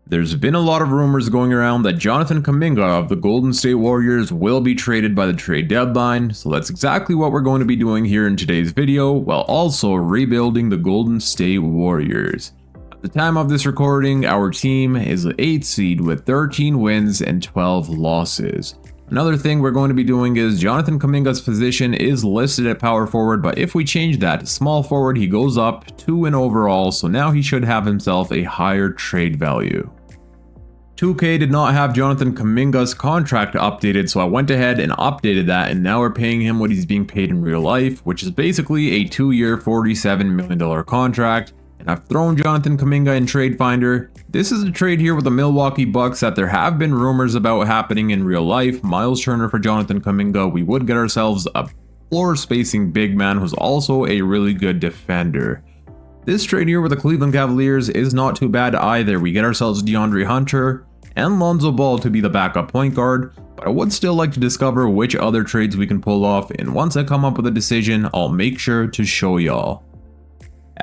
There's been a lot of rumors going around that Jonathan Kuminga of the Golden State Warriors will be traded by the trade deadline, so that's exactly what we're going to be doing here in today's video, while also rebuilding the Golden State Warriors. At the time of this recording, our team is the 8th seed with 13 wins and 12 losses. Another thing we're going to be doing is Jonathan Kuminga's position is listed at power forward, but if we change that to small forward, he goes up 2 in overall, so now he should have himself a higher trade value. 2K did not have Jonathan Kuminga's contract updated, so I went ahead and updated that, and now we're paying him what he's being paid in real life, which is basically a 2-year $47 million contract. And I've thrown Jonathan Kuminga in Trade Finder. This is a trade here with the Milwaukee Bucks that there have been rumors about happening in real life. Miles Turner for Jonathan Kuminga. We would get ourselves a floor spacing big man who's also a really good defender. This trade here with the Cleveland Cavaliers is not too bad either. We get ourselves DeAndre Hunter and Lonzo Ball to be the backup point guard, but I would still like to discover which other trades we can pull off, and once I come up with a decision, I'll make sure to show y'all.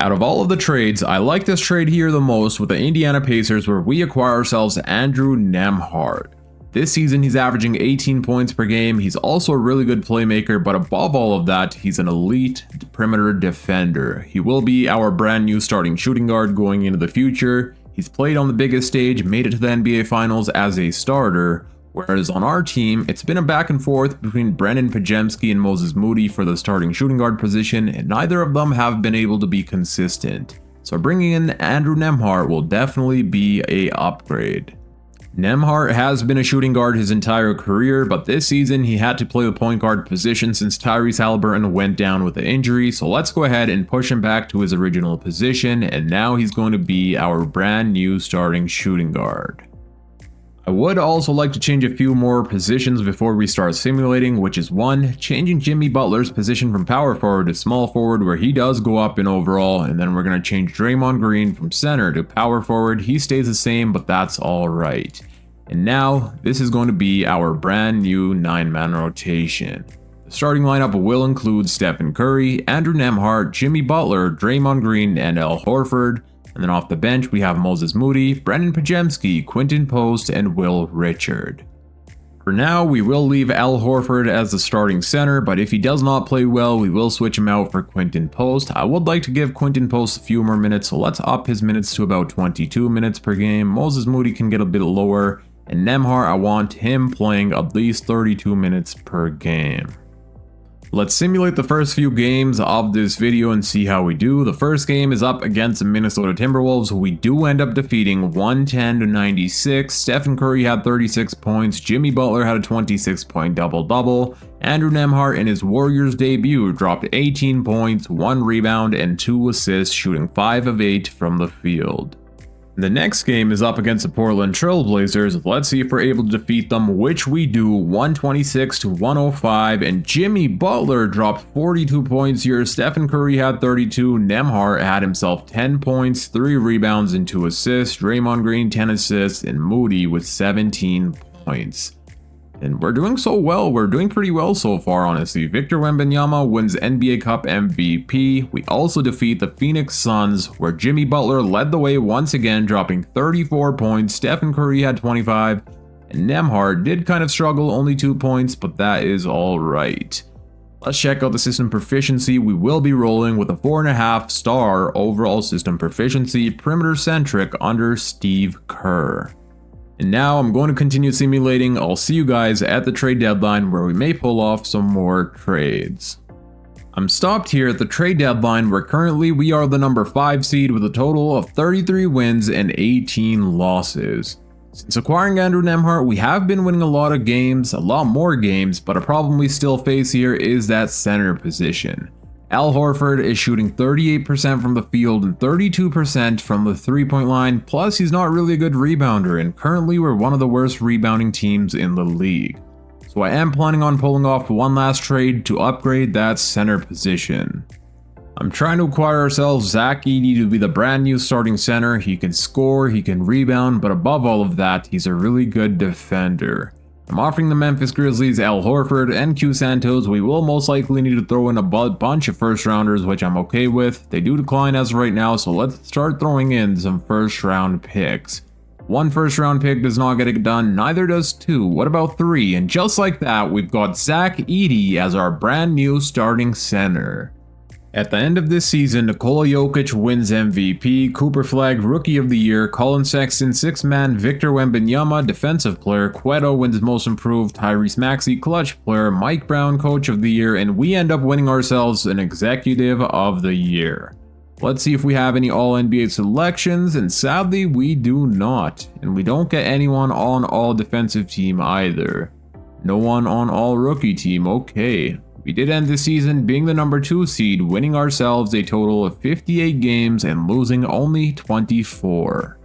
Out of all of the trades, I like this trade here the most with the Indiana Pacers, where we acquire ourselves Andrew Nembhard. This season he's averaging 18 points per game. He's also a really good playmaker, but above all of that, he's an elite perimeter defender. He will be our brand new starting shooting guard going into the future. He's played on the biggest stage, made it to the NBA Finals as a starter, whereas on our team, it's been a back and forth between Brandon Pajemski and Moses Moody for the starting shooting guard position, and neither of them have been able to be consistent. So bringing in Andrew Nembhard will definitely be an upgrade. Nembhard has been a shooting guard his entire career, but this season he had to play the point guard position since Tyrese Haliburton went down with an injury, so let's go ahead and push him back to his original position, and now he's going to be our brand new starting shooting guard. I would also like to change a few more positions before we start simulating, which is 1, changing Jimmy Butler's position from power forward to small forward, where he does go up in overall, and then we're going to change Draymond Green from center to power forward. He stays the same, but that's alright. And now, this is going to be our brand new 9-man rotation. The starting lineup will include Stephen Curry, Andrew Nembhard, Jimmy Butler, Draymond Green, and Al Horford. And then off the bench, we have Moses Moody, Brandon Pajemski, Quinton Post, and Will Richard. For now, we will leave Al Horford as the starting center, but if he does not play well, we will switch him out for Quinton Post. I would like to give Quinton Post a few more minutes, so let's up his minutes to about 22 minutes per game. Moses Moody can get a bit lower, and Nembhard, I want him playing at least 32 minutes per game. Let's simulate the first few games of this video and see how we do. The first game is up against the Minnesota Timberwolves, who we do end up defeating 110-96. Stephen Curry had 36 points, Jimmy Butler had a 26-point double-double. Andrew Nembhard in his Warriors debut dropped 18 points, 1 rebound, and 2 assists, shooting 5 of 8 from the field. The next game is up against the Portland Trail Blazers. Let's see if we're able to defeat them, which we do, 126-105, and Jimmy Butler dropped 42 points here. Stephen Curry had 32, Nembhard had himself 10 points, 3 rebounds, and 2 assists, Draymond Green 10 assists, and Moody with 17 points. And we're doing so well, we're doing pretty well so far, honestly. Victor Wembanyama wins NBA Cup MVP. We also defeat the Phoenix Suns, where Jimmy Butler led the way once again, dropping 34 points. Stephen Curry had 25, and Nembhard did kind of struggle, only 2 points, but that is alright. Let's check out the system proficiency. We will be rolling with a 4.5 star overall system proficiency, perimeter centric under Steve Kerr. And now I'm going to continue simulating. I'll see you guys at the trade deadline, where we may pull off some more trades. I'm stopped here at the trade deadline, where currently we are the number 5 seed with a total of 33 wins and 18 losses. Since acquiring Andrew Nembhard, we have been winning a lot of games, a lot more games, but a problem we still face here is that center position. Al Horford is shooting 38% from the field and 32% from the 3-point line, plus he's not really a good rebounder, and currently we're one of the worst rebounding teams in the league. So I am planning on pulling off one last trade to upgrade that center position. I'm trying to acquire ourselves Zach Edey to be the brand new starting center. He can score, he can rebound, but above all of that, he's a really good defender. I'm offering the Memphis Grizzlies Al Horford and Q Santos. We will most likely need to throw in a bunch of first rounders, which I'm okay with. They do decline as of right now, so let's start throwing in some first round picks. 1 first round pick does not get it done, neither does 2. What about 3? And just like that, we've got Zach Edey as our brand new starting center. At the end of this season, Nikola Jokic wins MVP, Cooper Flag Rookie of the Year, Colin Sexton 6th Man, Victor Wembanyama Defensive Player, Cueto wins Most Improved, Tyrese Maxey Clutch Player, Mike Brown Coach of the Year, and we end up winning ourselves an Executive of the Year. Let's see if we have any All-NBA selections, and sadly we do not. And we don't get anyone on All-Defensive Team either. No one on All-Rookie Team, okay. We did end the season being the number 2 seed, winning ourselves a total of 58 games and losing only 24.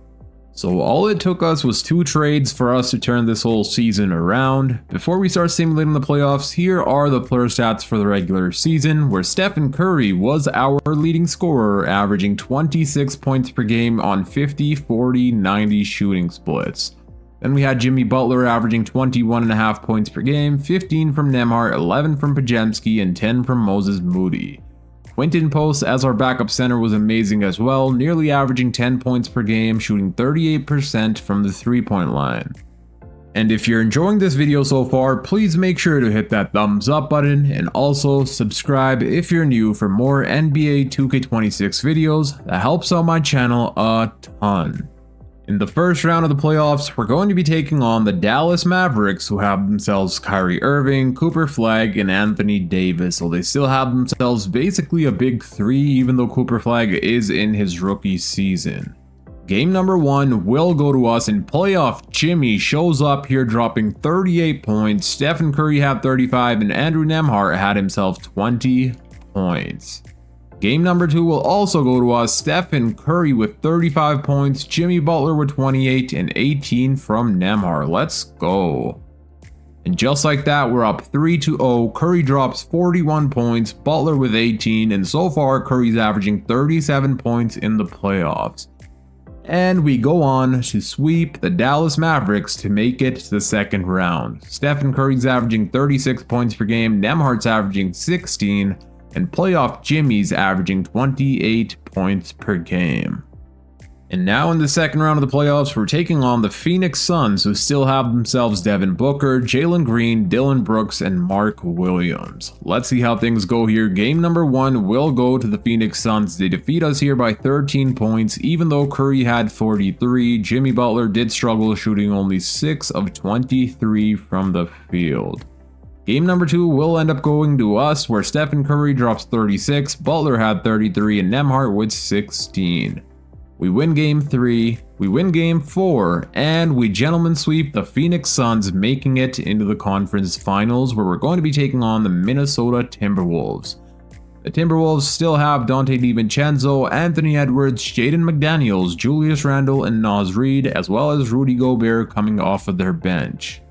So all it took us was 2 trades for us to turn this whole season around. Before we start simulating the playoffs, here are the player stats for the regular season, where Stephen Curry was our leading scorer, averaging 26 points per game on 50, 40, 90 shooting splits. Then we had Jimmy Butler averaging 21.5 points per game, 15 from Nembhard, 11 from Podziemski, and 10 from Moses Moody. Quinton Post as our backup center was amazing as well, nearly averaging 10 points per game, shooting 38% from the 3-point line. And if you're enjoying this video so far, please make sure to hit that thumbs up button and also subscribe if you're new for more NBA 2K26 videos. That helps out my channel a ton. In the first round of the playoffs, we're going to be taking on the Dallas Mavericks, who have themselves Kyrie Irving, Cooper Flag, and Anthony Davis. So they still have themselves basically a big 3, even though Cooper Flag is in his rookie season. Game number 1 will go to us, and playoff Jimmy shows up here dropping 38 points. Stephen Curry had 35, and Andrew Nembhard had himself 20 points. Game number 2 will also go to us, Stephen Curry with 35 points, Jimmy Butler with 28, and 18 from Nembhard. Let's go. And just like that, we're up 3-0. Curry drops 41 points, Butler with 18, and so far Curry's averaging 37 points in the playoffs. And we go on to sweep the Dallas Mavericks to make it to the second round. Stephen Curry's averaging 36 points per game, Nembhard's averaging 16, and playoff Jimmy's averaging 28 points per game. And now in the second round of the playoffs, we're taking on the Phoenix Suns, who still have themselves Devin Booker, Jalen Green, Dylan Brooks, and Mark Williams. Let's see how things go here. Game number 1 will go to the Phoenix Suns. They defeat us here by 13 points, even though Curry had 43. Jimmy Butler did struggle, shooting only 6 of 23 from the field. Game number 2 will end up going to us, where Stephen Curry drops 36, Butler had 33, and Nembhard with 16. We win game 3, we win game 4, and we gentlemen sweep the Phoenix Suns, making it into the conference finals, where we're going to be taking on the Minnesota Timberwolves. The Timberwolves still have Dante DiVincenzo, Anthony Edwards, Jaden McDaniels, Julius Randle, and Naz Reid, as well as Rudy Gobert coming off of their bench.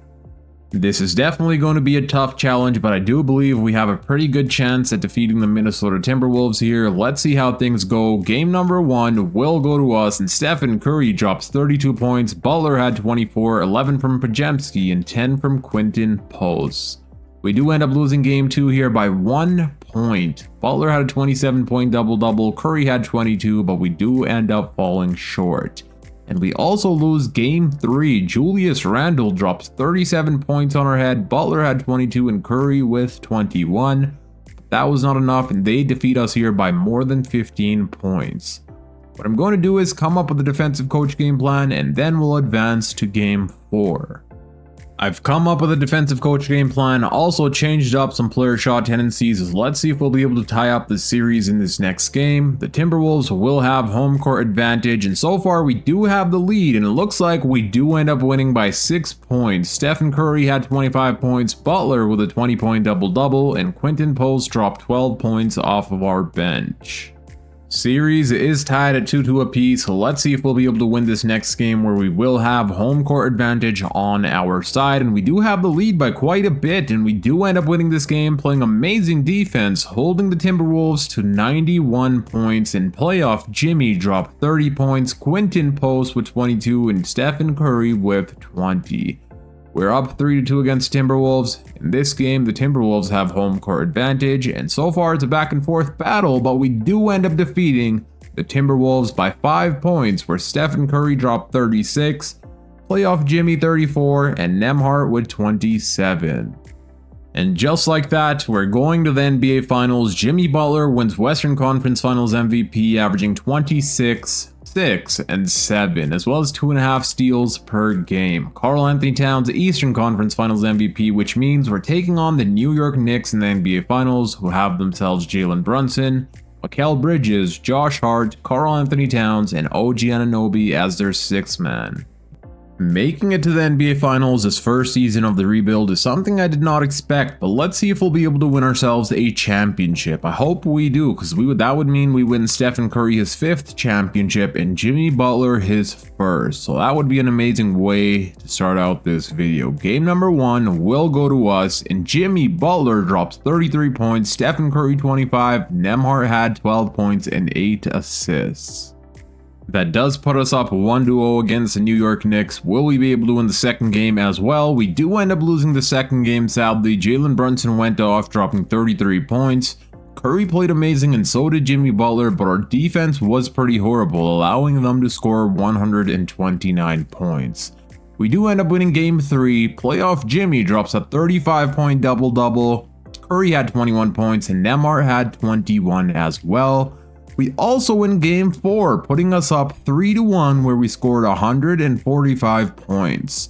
This is definitely going to be a tough challenge, but I do believe we have a pretty good chance at defeating the Minnesota Timberwolves here. Let's see how things go. Game number 1 will go to us, and Stephen Curry drops 32 points. Butler had 24, 11 from Podziemski, and 10 from Quinton Post. We do end up losing game 2 here by 1 point. Butler had a 27-point double-double, Curry had 22, but we do end up falling short. And we also lose game 3. Julius Randle drops 37 points on our head. Butler had 22 and Curry with 21. That was not enough, and they defeat us here by more than 15 points. What I'm going to do is come up with a defensive coach game plan, and then we'll advance to game 4. I've come up with a defensive coach game plan, also changed up some player shot tendencies. Let's see if we'll be able to tie up the series in this next game. The Timberwolves will have home court advantage, and so far we do have the lead, and it looks like we do end up winning by 6 points. Stephen Curry had 25 points, Butler with a 20-point double-double, and Quinton Post dropped 12 points off of our bench. Series is tied at 2-2 apiece. Let's see if we'll be able to win this next game, where we will have home court advantage on our side, and we do have the lead by quite a bit, and we do end up winning this game playing amazing defense, holding the Timberwolves to 91 points, and playoff Jimmy dropped 30 points, Quinton Post with 22, and Stephen Curry with 20. We're up 3-2 against Timberwolves. In this game, the Timberwolves have home court advantage, and so far it's a back and forth battle, but we do end up defeating the Timberwolves by 5 points, where Stephen Curry dropped 36, Playoff Jimmy 34, and Nembhard with 27. And just like that, we're going to the NBA Finals. Jimmy Butler wins Western Conference Finals MVP, averaging 26, 6, and 7, as well as 2.5 steals per game. Karl Anthony Towns, Eastern Conference Finals MVP, which means we're taking on the New York Knicks in the NBA Finals, who have themselves Jalen Brunson, Mikal Bridges, Josh Hart, Karl Anthony Towns, and OG Anunoby as their 6th man. Making it to the NBA Finals this first season of the rebuild is something I did not expect, but let's see if we'll be able to win ourselves a championship. I hope we do, because that would mean we win Stephen Curry his 5th championship and Jimmy Butler his 1st. So that would be an amazing way to start out this video. Game number 1 will go to us, and Jimmy Butler drops 33 points, Stephen Curry 25, Nembhard had 12 points and 8 assists. That does put us up 1-0 against the New York Knicks. Will we be able to win the second game as well? We do end up losing the second game, sadly. Jalen Brunson went off, dropping 33 points. Curry played amazing and so did Jimmy Butler, but our defense was pretty horrible, allowing them to score 129 points. We do end up winning game 3. Playoff Jimmy drops a 35-point double-double. Curry had 21 points and Nembhard had 21 as well. We also win game 4, putting us up 3-1, where we scored 145 points.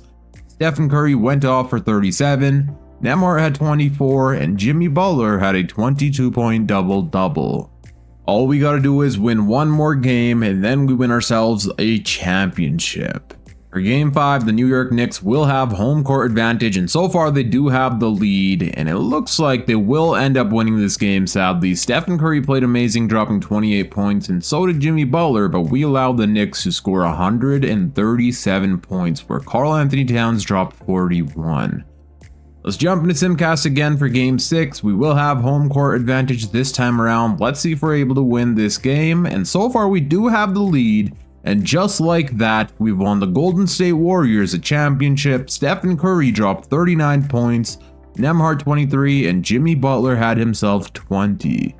Stephen Curry went off for 37, Nembhard had 24, and Jimmy Butler had a 22-point double-double. All we gotta do is win one more game, and then we win ourselves a championship. For game 5, the New York Knicks will have home court advantage, and so far they do have the lead, and it looks like they will end up winning this game, sadly. Stephen Curry played amazing, dropping 28 points, and so did Jimmy Butler, but we allowed the Knicks to score 137 points, where Karl Anthony Towns dropped 41. Let's jump into Simcast again for game 6. We will have home court advantage this time around. Let's see if we're able to win this game, and so far we do have the lead. And just like that, we've won the Golden State Warriors a championship. Stephen Curry dropped 39 points, Nembhard 23, and Jimmy Butler had himself 20.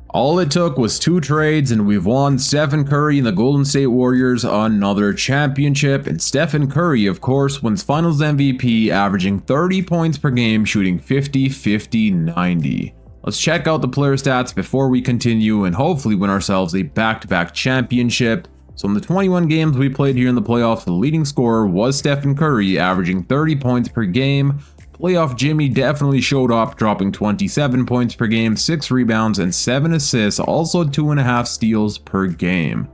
All it took was 2 trades and we've won Stephen Curry and the Golden State Warriors another championship. And Stephen Curry, of course, wins Finals MVP, averaging 30 points per game, shooting 50, 50, 90. Let's check out the player stats before we continue and hopefully win ourselves a back-to-back championship. So in the 21 games we played here in the playoffs, the leading scorer was Stephen Curry, averaging 30 points per game. Playoff Jimmy definitely showed up, dropping 27 points per game, 6 rebounds, and 7 assists, also 2.5 steals per game.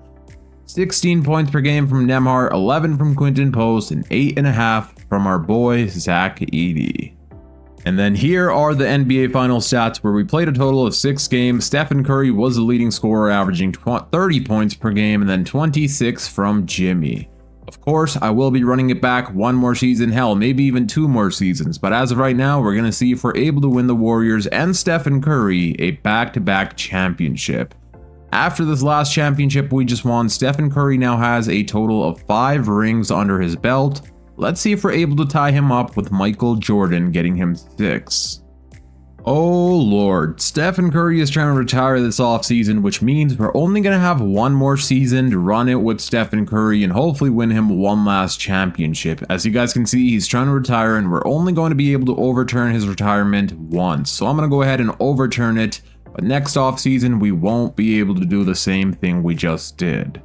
16 points per game from Nembhard, 11 from Quinton Post, and 8.5 from our boy Zach Edey. And then here are the NBA Finals stats, where we played a total of 6 games. Stephen Curry was the leading scorer, averaging 30 points per game, and then 26 from Jimmy. Of course, I will be running it back one more season, hell, maybe even 2 more seasons. But as of right now, we're going to see if we're able to win the Warriors and Stephen Curry a back-to-back championship. After this last championship we just won, Stephen Curry now has a total of 5 rings under his belt. Let's see if we're able to tie him up with Michael Jordan, getting him 6. Oh lord, Stephen Curry is trying to retire this offseason, which means we're only going to have one more season to run it with Stephen Curry and hopefully win him one last championship. As you guys can see, he's trying to retire and we're only going to be able to overturn his retirement once. So I'm going to go ahead and overturn it, but next offseason we won't be able to do the same thing we just did.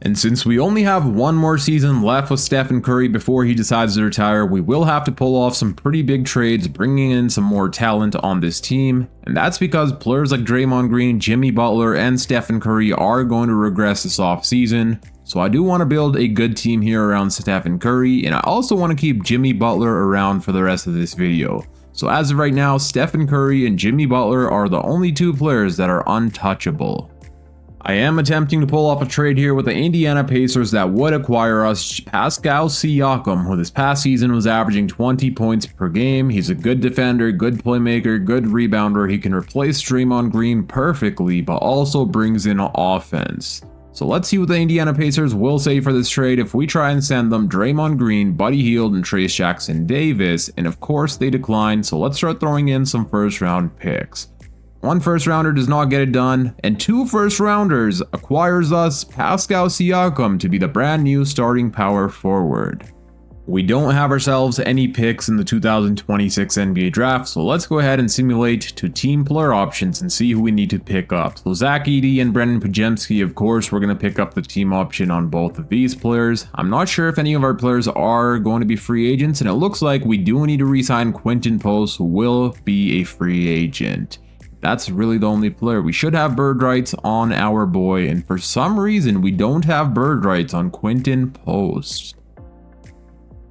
And since we only have one more season left with Stephen Curry before he decides to retire, we will have to pull off some pretty big trades, bringing in some more talent on this team. And that's because players like Draymond Green, Jimmy Butler, and Stephen Curry are going to regress this offseason. So I do want to build a good team here around Stephen Curry, and I also want to keep Jimmy Butler around for the rest of this video. So as of right now, Stephen Curry and Jimmy Butler are the only 2 players that are untouchable. I am attempting to pull off a trade here with the Indiana Pacers that would acquire us Pascal Siakam, who this past season was averaging 20 points per game. He's a good defender, good playmaker, good rebounder. He can replace Draymond Green perfectly, but also brings in offense. So let's see what the Indiana Pacers will say for this trade if we try and send them Draymond Green, Buddy Hield, and Trayce Jackson-Davis, and of course they decline, so let's start throwing in some first round picks. 1 first rounder does not get it done, and 2 first rounders acquires us Pascal Siakam to be the brand new starting power forward. We don't have ourselves any picks in the 2026 NBA draft, so let's go ahead and simulate to team player options and see who we need to pick up. So Zach Edey and Brendan Pajemski, of course, we're going to pick up the team option on both of these players. I'm not sure if any of our players are going to be free agents, and it looks like we do need to re-sign Quinton Post, who will be a free agent. That's really the only player. We should have bird rights on our boy, and for some reason we don't have bird rights on Quinton Post.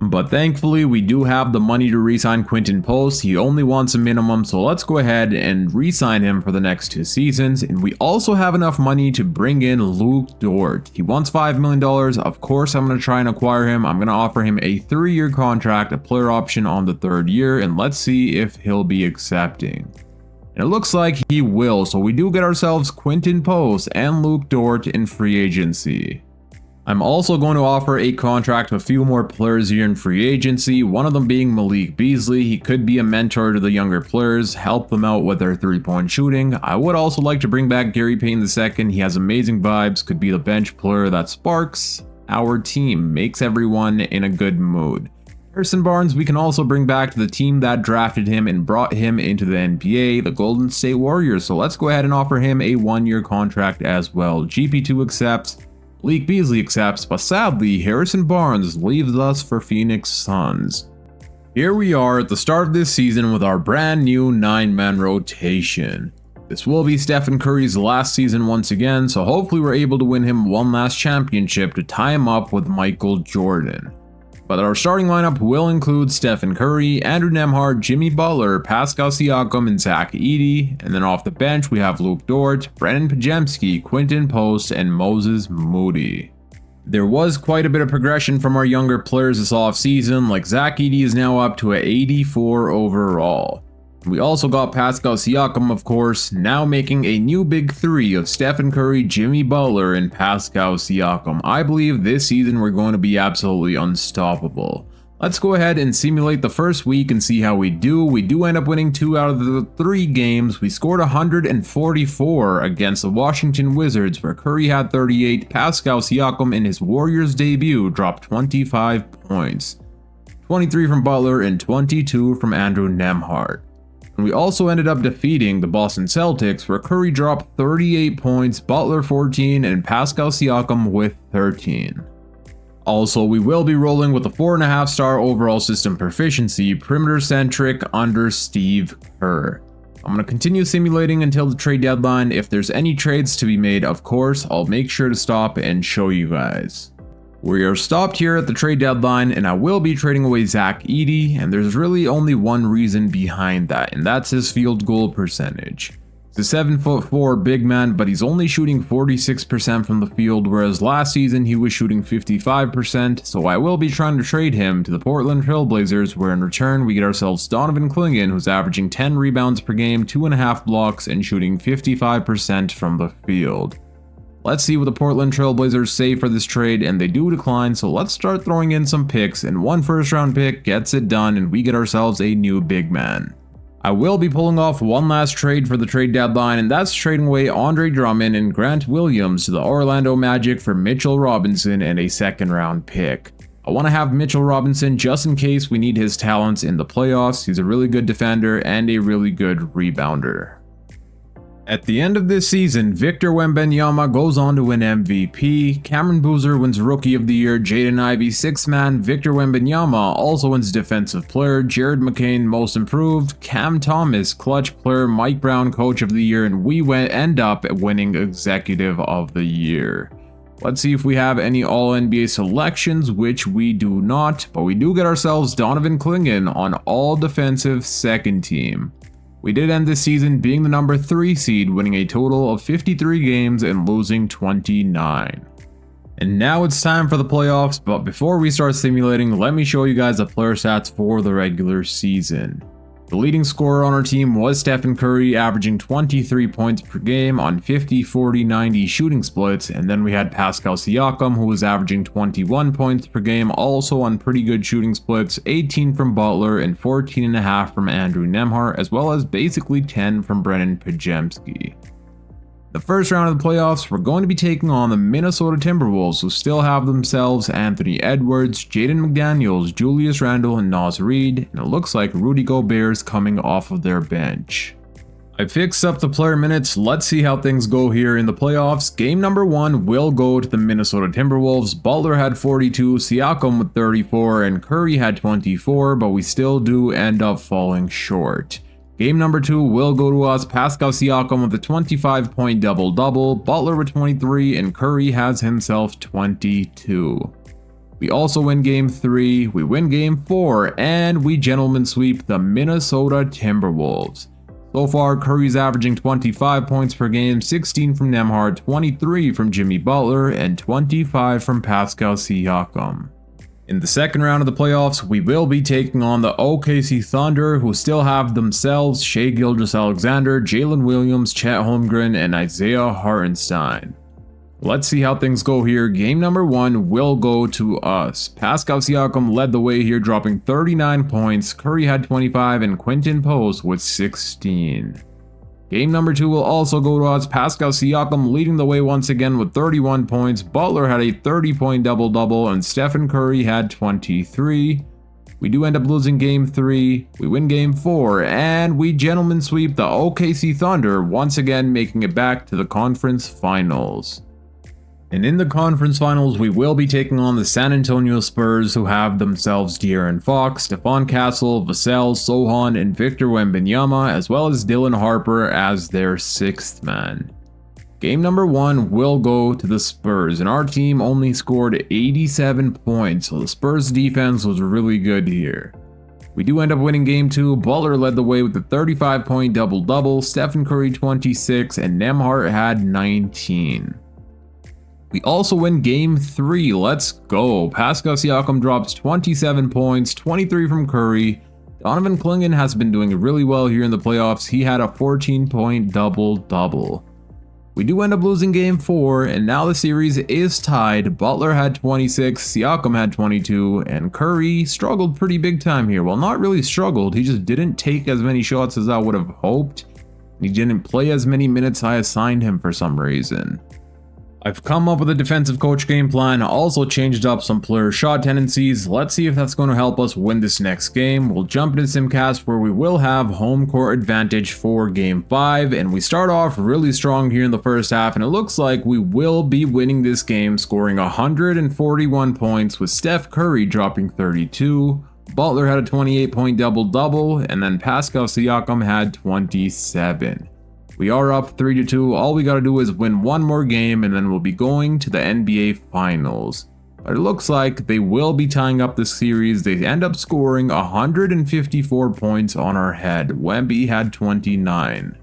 But thankfully, we do have the money to re-sign Quinton Post. He only wants a minimum, so let's go ahead and re-sign him for the next 2 seasons. And we also have enough money to bring in Luke Dort. He wants $5 million. Of course, I'm going to try and acquire him. I'm going to offer him a 3-year contract, a player option on the 3rd year, and let's see if he'll be accepting. And it looks like he will, so we do get ourselves Quinton Post and Luke Dort in free agency. I'm also going to offer a contract to a few more players here in free agency, one of them being Malik Beasley. He could be a mentor to the younger players, help them out with their 3-point shooting. I would also like to bring back Gary Payton II. He has amazing vibes, could be the bench player that sparks our team, makes everyone in a good mood. Harrison Barnes we can also bring back to the team that drafted him and brought him into the NBA, the Golden State Warriors. So let's go ahead and offer him a 1-year contract as well. GP2 accepts. Malik Beasley accepts, but sadly, Harrison Barnes leaves us for Phoenix Suns. Here we are at the start of this season with our brand new 9-man rotation. This will be Stephen Curry's last season once again, so hopefully we're able to win him one last championship to tie him up with Michael Jordan. But our starting lineup will include Stephen Curry, Andrew Nembhard, Jimmy Butler, Pascal Siakam, and Zach Edey. And then off the bench, we have Luke Dort, Brendan Pajemski, Quinton Post, and Moses Moody. There was quite a bit of progression from our younger players this offseason, like Zach Edey is now up to an 84 overall. We also got Pascal Siakam, of course, now making a new big 3 of Stephen Curry, Jimmy Butler, and Pascal Siakam. I believe this season we're going to be absolutely unstoppable. Let's go ahead and simulate the first week and see how we do. We do end up winning 2 out of the 3 games. We scored 144 against the Washington Wizards, where Curry had 38. Pascal Siakam in his Warriors debut dropped 25 points. 23 from Butler and 22 from Andrew Nembhard. And we also ended up defeating the Boston Celtics, where Curry dropped 38 points, Butler 14, and Pascal Siakam with 13. Also, we will be rolling with a 4.5-star overall system proficiency, perimeter-centric under Steve Kerr. I'm going to continue simulating until the trade deadline. If there's any trades to be made, of course, I'll make sure to stop and show you guys. We are stopped here at the trade deadline, and I will be trading away Zach Edey, and there's really only one reason behind that, and that's his field goal percentage. He's a 7'4" big man, but he's only shooting 46% from the field, whereas last season he was shooting 55%, so I will be trying to trade him to the Portland Trail Blazers, where in return we get ourselves Donovan Clingan, who's averaging 10 rebounds per game, 2.5 blocks, and shooting 55% from the field. Let's see what the Portland Trail Blazers say for this trade, and they do decline, so let's start throwing in some picks, and 1 first-round pick gets it done, and we get ourselves a new big man. I will be pulling off one last trade for the trade deadline, and that's trading away Andre Drummond and Grant Williams to the Orlando Magic for Mitchell Robinson and a 2nd-round pick. I want to have Mitchell Robinson just in case we need his talents in the playoffs. He's a really good defender and a really good rebounder. At the end of this season, Victor Wembanyama goes on to win MVP, Cameron Boozer wins Rookie of the Year, Jaden Ivey 6th Man, Victor Wembanyama also wins Defensive Player, Jared McCain Most Improved, Cam Thomas Clutch Player, Mike Brown Coach of the Year, and we end up winning Executive of the Year. Let's see if we have any All-NBA selections, which we do not, but we do get ourselves Donovan Clingan on All-Defensive 2nd Team. We did end this season being the number 3 seed, winning a total of 53 games and losing 29. And now it's time for the playoffs, but before we start simulating, let me show you guys the player stats for the regular season. The leading scorer on our team was Stephen Curry, averaging 23 points per game on 50, 40, 90 shooting splits, and then we had Pascal Siakam, who was averaging 21 points per game, also on pretty good shooting splits, 18 from Butler and 14.5 from Andrew Nembhard, as well as basically 10 from Brennan Pajemski. The first round of the playoffs, we're going to be taking on the Minnesota Timberwolves, who still have themselves Anthony Edwards, Jaden McDaniels, Julius Randle, and Naz Reid, and it looks like Rudy Gobert is coming off of their bench. I fixed up the player minutes. Let's see how things go here in the playoffs. Game number 1 will go to the Minnesota Timberwolves. Butler had 42, Siakam with 34, and Curry had 24, but we still do end up falling short. Game number 2 will go to us. Pascal Siakam with a 25-point double-double, Butler with 23, and Curry has himself 22. We also win game 3, we win game 4, and we gentlemen sweep the Minnesota Timberwolves. So far, Curry's averaging 25 points per game, 16 from Nembhard, 23 from Jimmy Butler, and 25 from Pascal Siakam. In the second round of the playoffs, we will be taking on the OKC Thunder, who still have themselves Shai Gilgeous-Alexander, Jalen Williams, Chet Holmgren, and Isaiah Hartenstein. Let's see how things go here. Game number 1 will go to us. Pascal Siakam led the way here, dropping 39 points. Curry had 25, and Quentin Post with 16. Game number 2 will also go to us. Pascal Siakam leading the way once again with 31 points. Butler had a 30-point double-double, and Stephen Curry had 23. We do end up losing game 3. We win game 4, and we gentlemen sweep the OKC Thunder, once again making it back to the conference finals. And in the conference finals, we will be taking on the San Antonio Spurs, who have themselves De'Aaron Fox, Stephon Castle, Vassell, Sohan, and Victor Wembanyama, as well as Dylan Harper as their 6th man. Game number 1 will go to the Spurs, and our team only scored 87 points, so the Spurs defense was really good here. We do end up winning game 2. Butler led the way with a 35-point double-double, Stephen Curry 26, and Nembhard had 19. We also win game 3, let's go. Pascal Siakam drops 27 points, 23 from Curry. Donovan Clingan has been doing really well here in the playoffs. He had a 14-point double-double. We do end up losing game 4, and now the series is tied. Butler had 26, Siakam had 22, and Curry struggled pretty big time here. Well, not really struggled, he just didn't take as many shots as I would have hoped. He didn't play as many minutes I assigned him for some reason. I've come up with a defensive coach game plan, also changed up some player shot tendencies. Let's see if that's going to help us win this next game. We'll jump into Simcast, where we will have home court advantage for game 5, and we start off really strong here in the first half, and it looks like we will be winning this game, scoring 141 points with Steph Curry dropping 32. Butler had a 28-point double-double, and then Pascal Siakam had 27. We are up 3-2, all we gotta do is win one more game and then we'll be going to the NBA Finals. But it looks like they will be tying up this series. They end up scoring 154 points on our head. Wemby had 29.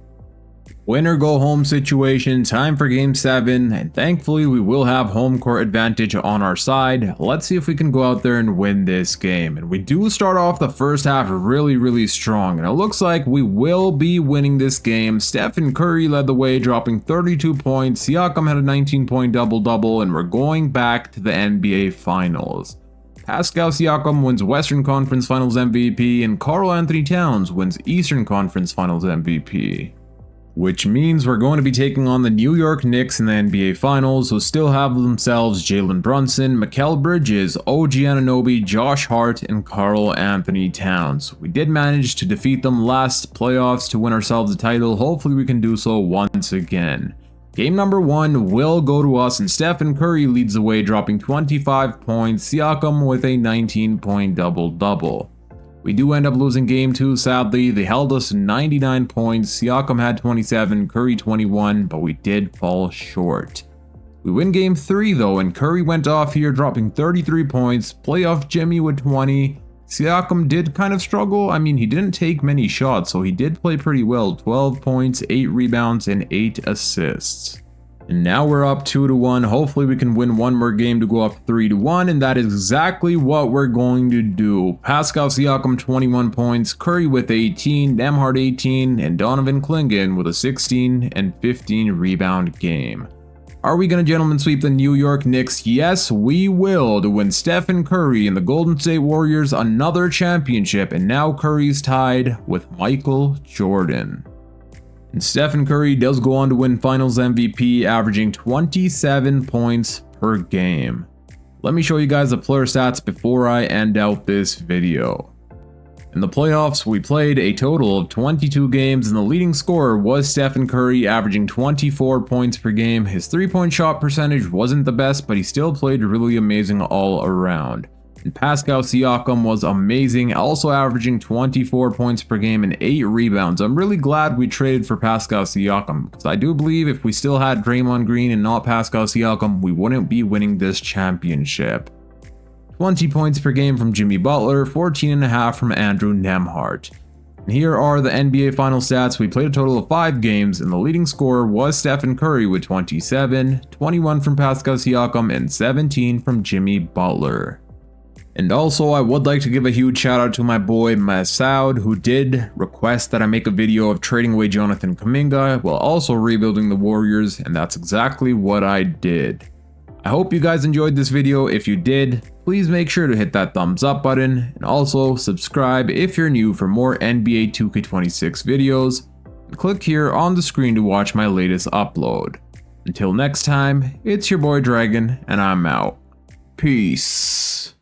Winner go home situation, time for game 7, and thankfully we will have home court advantage on our side. Let's see if we can go out there and win this game. And we do start off the first half really strong, and it looks like we will be winning this game. Stephen Curry led the way, dropping 32 points. Siakam had a 19-point double-double, and we're going back to the NBA Finals. Pascal Siakam wins Western Conference Finals MVP, and Karl Anthony Towns wins Eastern Conference Finals MVP. Which means we're going to be taking on the New York Knicks in the NBA Finals, who still have themselves Jalen Brunson, Mikal Bridges, OG Anunoby, Josh Hart, and Karl Anthony Towns. We did manage to defeat them last playoffs to win ourselves a title. Hopefully we can do so once again. Game number 1 will go to us, and Stephen Curry leads the way, dropping 25 points, Siakam with a 19-point double-double. We do end up losing game 2, sadly. They held us 99 points. Siakam had 27, Curry 21, but we did fall short. We win game 3 though, and Curry went off here, dropping 33 points, playoff Jimmy with 20. Siakam did kind of struggle. I mean, he didn't take many shots, so he did play pretty well. 12 points, 8 rebounds, and 8 assists. And now we're up 2-1. Hopefully we can win one more game to go up 3-1, and that is exactly what we're going to do. Pascal Siakam 21 points, Curry with 18, Nembhard 18, and Donovan Clingan with a 16 and 15 rebound game. Are we going to gentlemen sweep the New York Knicks? Yes, we will, to win Stephen Curry and the Golden State Warriors another championship, and now Curry's tied with Michael Jordan. And Stephen Curry does go on to win Finals MVP, averaging 27 points per game. Let me show you guys the player stats before I end out this video. In the playoffs, we played a total of 22 games, and the leading scorer was Stephen Curry, averaging 24 points per game. His 3-point shot percentage wasn't the best, but he still played really amazing all around. And Pascal Siakam was amazing, also averaging 24 points per game and 8 rebounds. I'm really glad we traded for Pascal Siakam, because I do believe if we still had Draymond Green and not Pascal Siakam, we wouldn't be winning this championship. 20 points per game from Jimmy Butler, 14.5 from Andrew Nembhard. And here are the NBA final stats. We played a total of 5 games, and the leading scorer was Stephen Curry with 27, 21 from Pascal Siakam, and 17 from Jimmy Butler. And also, I would like to give a huge shout out to my boy Masoud, who did request that I make a video of trading away Jonathan Kuminga while also rebuilding the Warriors, and that's exactly what I did. I hope you guys enjoyed this video. If you did, please make sure to hit that thumbs up button, and also subscribe if you're new for more NBA 2K26 videos, and click here on the screen to watch my latest upload. Until next time, it's your boy Dragon, and I'm out. Peace.